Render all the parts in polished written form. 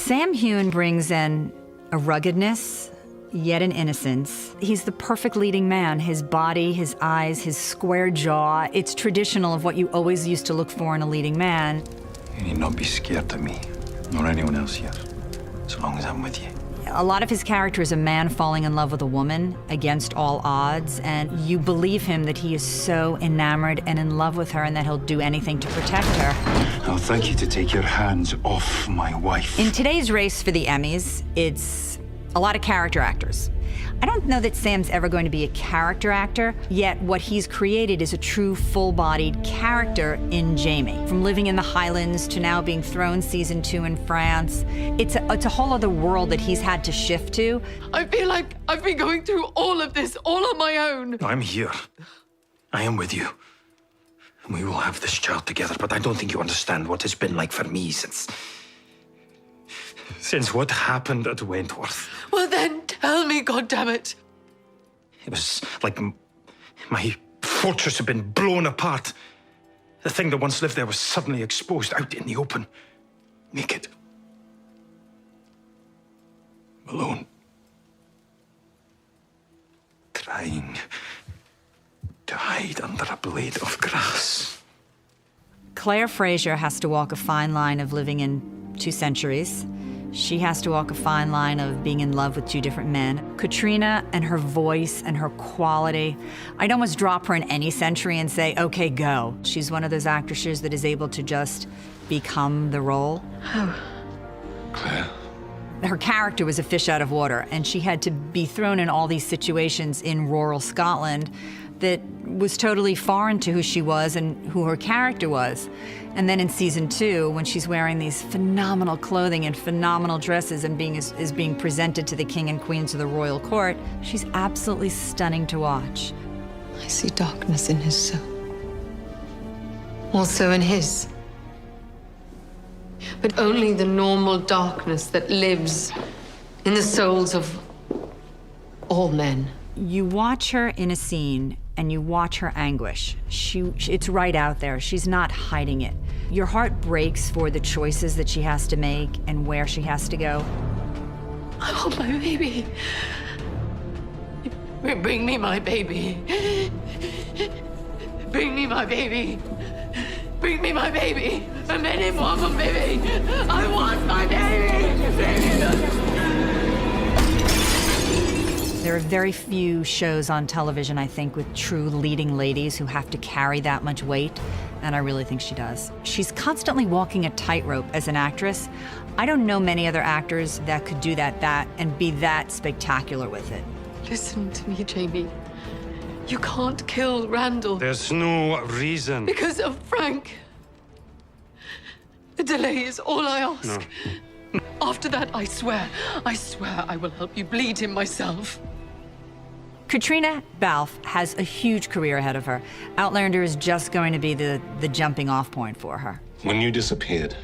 Sam Heughan brings in a ruggedness, yet an innocence. He's the perfect leading man. His body, his eyes, his square jaw. It's traditional of what you always used to look for in a leading man. You need not be scared of me, nor anyone else here, as long as I'm with you. A lot of his character is a man falling in love with a woman against all odds, and you believe him that he is so enamored and in love with her and that he'll do anything to protect her. I'll thank you to take your hands off my wife. In today's race for the Emmys, it's a lot of character actors. I don't know that Sam's ever going to be a character actor, yet what he's created is a true full-bodied character in Jamie. From living in the Highlands to now being thrown season 2 in France, it's a whole other world that he's had to shift to. I feel like I've been going through all of this all on my own. I'm here. I am with you. We will have this child together, but I don't think you understand what it's been like for me since what happened at Wentworth. Well then, tell me, goddammit. It was like my fortress had been blown apart. The thing that once lived there was suddenly exposed out in the open, naked, alone, trying to hide under a blade of grass. Claire Fraser has to walk a fine line of living in 2 centuries. She has to walk a fine line of being in love with 2 different men. Caitriona and her voice and her quality, I'd almost drop her in any century and say, okay, go. She's one of those actresses that is able to just become the role. Oh. Claire. Her character was a fish out of water, and she had to be thrown in all these situations in rural Scotland that was totally foreign to who she was and who her character was. And then in season 2, when she's wearing these phenomenal clothing and phenomenal dresses and is being presented to the king and queens of the royal court, she's absolutely stunning to watch. I see darkness in his soul. Also in his. But only the normal darkness that lives in the souls of all men. You watch her in a scene and you watch her anguish. It's right out there. She's not hiding it. Your heart breaks for the choices that she has to make and where she has to go. I want my baby. Bring me my baby. Bring me my baby. Bring me my baby. A minute more, my baby. I want my baby. There are very few shows on television, I think, with true leading ladies who have to carry that much weight, and I really think she does. She's constantly walking a tightrope as an actress. I don't know many other actors that could do that and be that spectacular with it. Listen to me, Jamie. You can't kill Randall. There's no reason. Because of Frank. The delay is all I ask. No. After that, I swear I will help you bleed him myself. Caitriona Balfe has a huge career ahead of her. Outlander is just going to be the jumping off point for her. When you disappeared,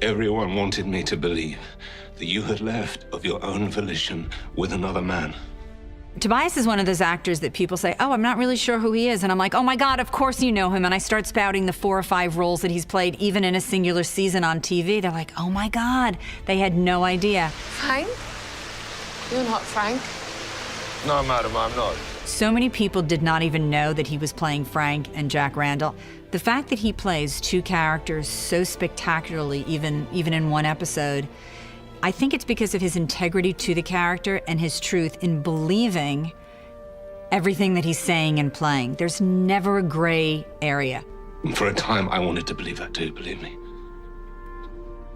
everyone wanted me to believe that you had left of your own volition with another man. Tobias is one of those actors that people say, oh, I'm not really sure who he is. And I'm like, oh my God, of course you know him. And I start spouting the 4 or 5 roles that he's played, even in a singular season on TV. They're like, oh my God, they had no idea. Frank? You're not Frank. No, madam, I'm not. So many people did not even know that he was playing Frank and Jack Randall. The fact that he plays 2 characters so spectacularly, even in one episode, I think it's because of his integrity to the character and his truth in believing everything that he's saying and playing. There's never a gray area. And for a time, I wanted to believe that too, believe me.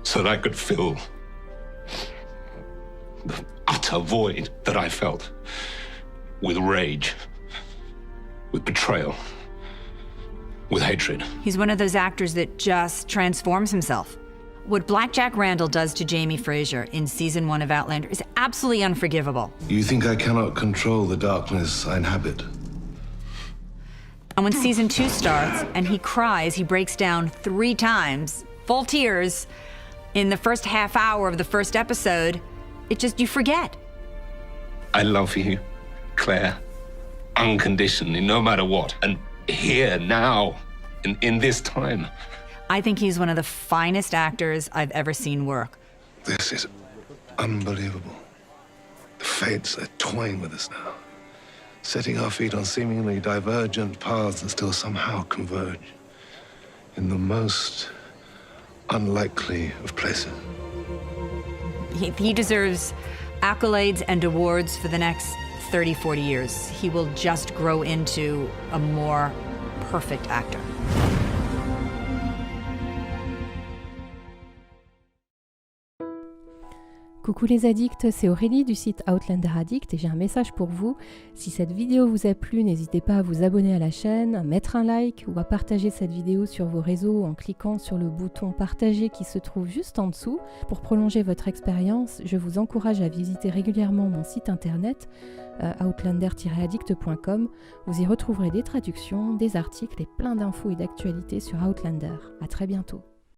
So that I could fill the utter void that I felt with rage, with betrayal, with hatred. He's one of those actors that just transforms himself. What Black Jack Randall does to Jamie Fraser in season 1 of Outlander is absolutely unforgivable. You think I cannot control the darkness I inhabit? And when season 2 starts and he cries, he breaks down 3 times, full tears, in the first half hour of the first episode, you forget. I love you, Claire, unconditionally, no matter what. And here, now, in this time. I think he's one of the finest actors I've ever seen work. This is unbelievable. The fates are toying with us now, setting our feet on seemingly divergent paths that still somehow converge in the most unlikely of places. He deserves accolades and awards for the next 30, 40 years. He will just grow into a more perfect actor. Coucou les addicts, c'est Aurélie du site Outlander Addict et j'ai un message pour vous. Si cette vidéo vous a plu, n'hésitez pas à vous abonner à la chaîne, à mettre un like ou à partager cette vidéo sur vos réseaux en cliquant sur le bouton partager qui se trouve juste en dessous. Pour prolonger votre expérience, je vous encourage à visiter régulièrement mon site internet outlander-addict.com. Vous y retrouverez des traductions, des articles et plein d'infos et d'actualités sur Outlander. À très bientôt.